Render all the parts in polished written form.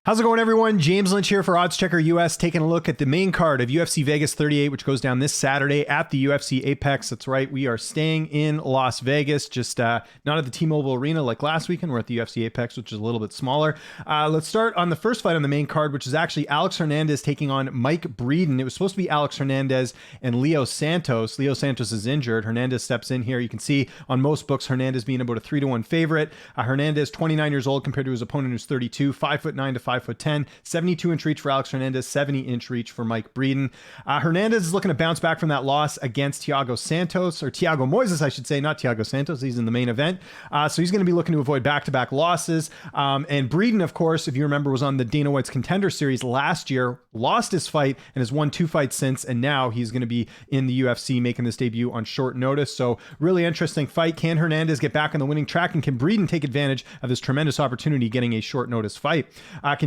How's it going, everyone? James Lynch here for OddsChecker US, taking a look at the main card of UFC Vegas 38, which goes down this Saturday at the UFC APEX. That's right, we are staying in Las Vegas, just not at the T-Mobile Arena like last weekend. We're at the UFC APEX, which is a little bit smaller. Let's start on the first fight on the main card, which is actually Alex Hernandez taking on Mike Breedon. It was supposed to be Alex Hernandez and Leo Santos. Leo Santos is injured. Hernandez steps in here. You can see on most books, Hernandez being about a 3-1 favorite. Hernandez, 29 years old compared to his opponent who's 32, 5'9" to 5'10", 72-inch reach for Alex Hernandez, 70-inch reach for Mike Breedon. Hernandez is looking to bounce back from that loss against Thiago Santos, or Thiago Moises, I should say, not Thiago Santos. He's in the main event. So he's going to be looking to avoid back-to-back losses. And Breedon, of course, if you remember, was on the Dana White's Contender Series last year, lost his fight, and has won 2 fights since, and now he's going to be in the UFC making this debut on short notice. So really interesting fight. Can Hernandez get back on the winning track, and can Breedon take advantage of this tremendous opportunity getting a short notice fight?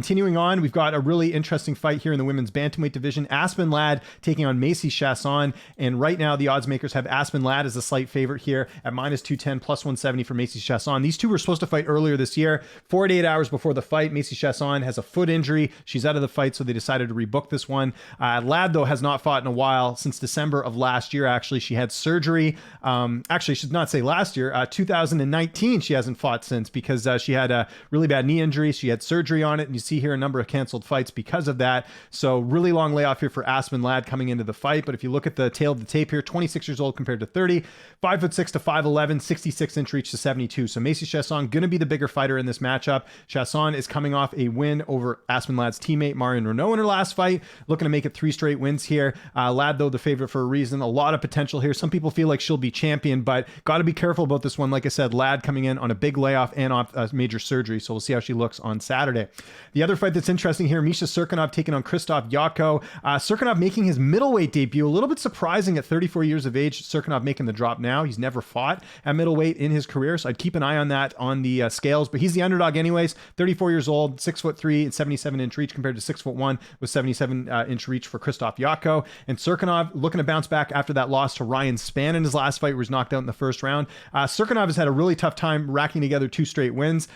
Continuing on, we've got a really interesting fight here in the women's bantamweight division. Aspen Ladd taking on Macy Chasson, and right now the odds makers have Aspen Ladd as a slight favorite here at -210, +170 for Macy Chasson. These two were supposed to fight earlier this year. 48 hours before the fight, Macy Chasson has a foot injury. She's out of the fight, so they decided to rebook this one. Ladd, though, has not fought in a while, since December of last year. Actually, she had surgery. Actually, I should not say last year. 2019, she hasn't fought since, because she had a really bad knee injury. She had surgery on it, and you see here a number of canceled fights because of that. So really long layoff here for Aspen Ladd coming into the fight. But if you look at the tail of the tape here, 26 years old compared to 30, 5'6" to 5'11", 66-inch reach to 72. So Macy Chasson going to be the bigger fighter in this matchup. Chasson is coming off a win over Aspen Ladd's teammate Marion Renault in her last fight, looking to make it 3 straight wins here. Ladd, though, the favorite for a reason. A lot of potential here. Some people feel like she'll be champion, but got to be careful about this one. Like I said, Ladd coming in on a big layoff and off major surgery, so we'll see how she looks on Saturday. The other fight that's interesting here, Misha Cirkunov taking on Yaakov. Cirkunov making his middleweight debut. A little bit surprising at 34 years of age. Cirkunov making the drop now. He's never fought at middleweight in his career, so I'd keep an eye on that on the scales. But he's the underdog anyways. 34 years old, 6'3" and 77-inch reach compared to 6'1" with 77-inch reach for Yaakov. And Cirkunov looking to bounce back after that loss to Ryan Spann in his last fight, where he was knocked out in the first round. Cirkunov has had a really tough time racking together 2 straight wins.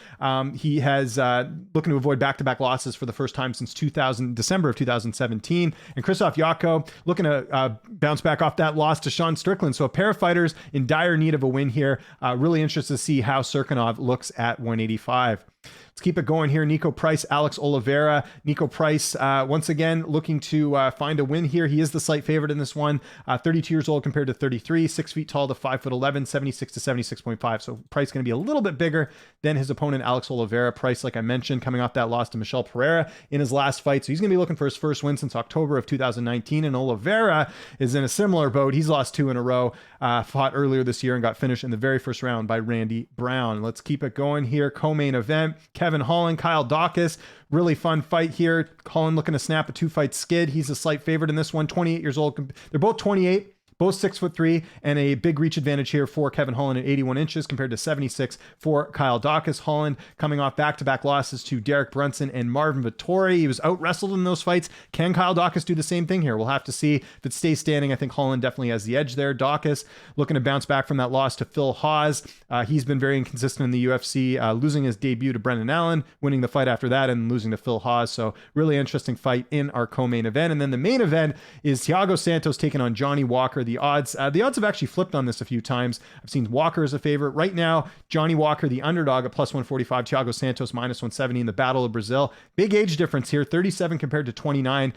He has looking to avoid back-to-back losses for the first time since December of 2017. And Yaakov looking to bounce back off that loss to Sean Strickland. So a pair of fighters in dire need of a win here. Really interested to see how Cirkunov looks at 185. Let's keep it going here. Nico Price, Alex Oliveira. Nico Price, once again, looking to find a win here. He is the slight favorite in this one. 32 years old compared to 33, 6 feet tall to 5'11", 76 to 76.5. So Price going to be a little bit bigger than his opponent, Alex Oliveira. Price, like I mentioned, coming off that loss to Michel Pereira in his last fight. So he's going to be looking for his first win since October of 2019. And Oliveira is in a similar boat. He's lost 2 in a row, fought earlier this year and got finished in the very first round by Randy Brown. Let's keep it going here. Co-main event, Kevin Holland, Kyle Daukaus. Really fun fight here. Holland looking to snap a 2-fight skid. He's a slight favorite in this one, 28 years old. They're both 28. Both 6'3", and a big reach advantage here for Kevin Holland at 81 inches compared to 76 for Kyle Daukaus. Holland coming off back-to-back losses to Derek Brunson and Marvin Vettori. He was out-wrestled in those fights. Can Kyle Daukaus do the same thing here? We'll have to see. If it stays standing, I think Holland definitely has the edge there. Daukaus looking to bounce back from that loss to Phil Hawes. He's been very inconsistent in the UFC, losing his debut to Brendan Allen, winning the fight after that, and losing to Phil Hawes. So really interesting fight in our co-main event. And then the main event is Thiago Santos taking on Johnny Walker. The odds have actually flipped on this a few times. I've seen Walker as a favorite. Right now, Johnny Walker, the underdog at +145, Thiago Santos -170 in the Battle of Brazil. Big age difference here, 37 compared to 29.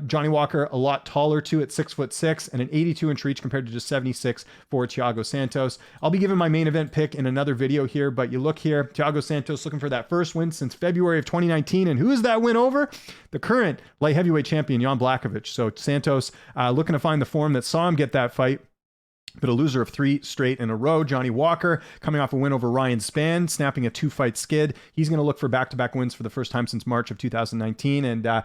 Johnny Walker a lot taller too at 6'6" and an 82-inch reach compared to just 76 for Thiago Santos. I'll be giving my main event pick in another video here, but you look here, Thiago Santos looking for that first win since February of 2019. And who is that win over? The current light heavyweight champion, Jan Blachowicz. So Santos looking to find the form that saw him get that fight. But a loser of 3 straight in a row. Johnny Walker coming off a win over Ryan Spann, snapping a 2-fight skid. He's going to look for back-to-back wins for the first time since March of 2019. And I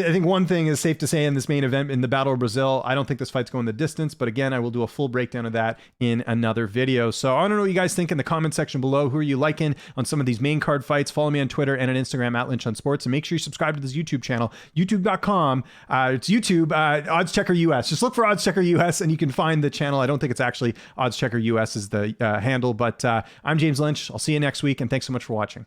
think one thing is safe to say in this main event in the Battle of Brazil, I don't think this fight's going the distance. But again, I will do a full breakdown of that in another video. So I don't know what you guys think in the comment section below. Who are you liking on some of these main card fights? Follow me on Twitter and on Instagram at Lynch on Sports. And make sure you subscribe to this YouTube channel, youtube.com. It's YouTube, OddsChecker US. Just look for OddsChecker US and you can find the channel. I don't think it's actually OddsChecker US is the handle, but I'm James Lynch. I'll see you next week, and thanks so much for watching.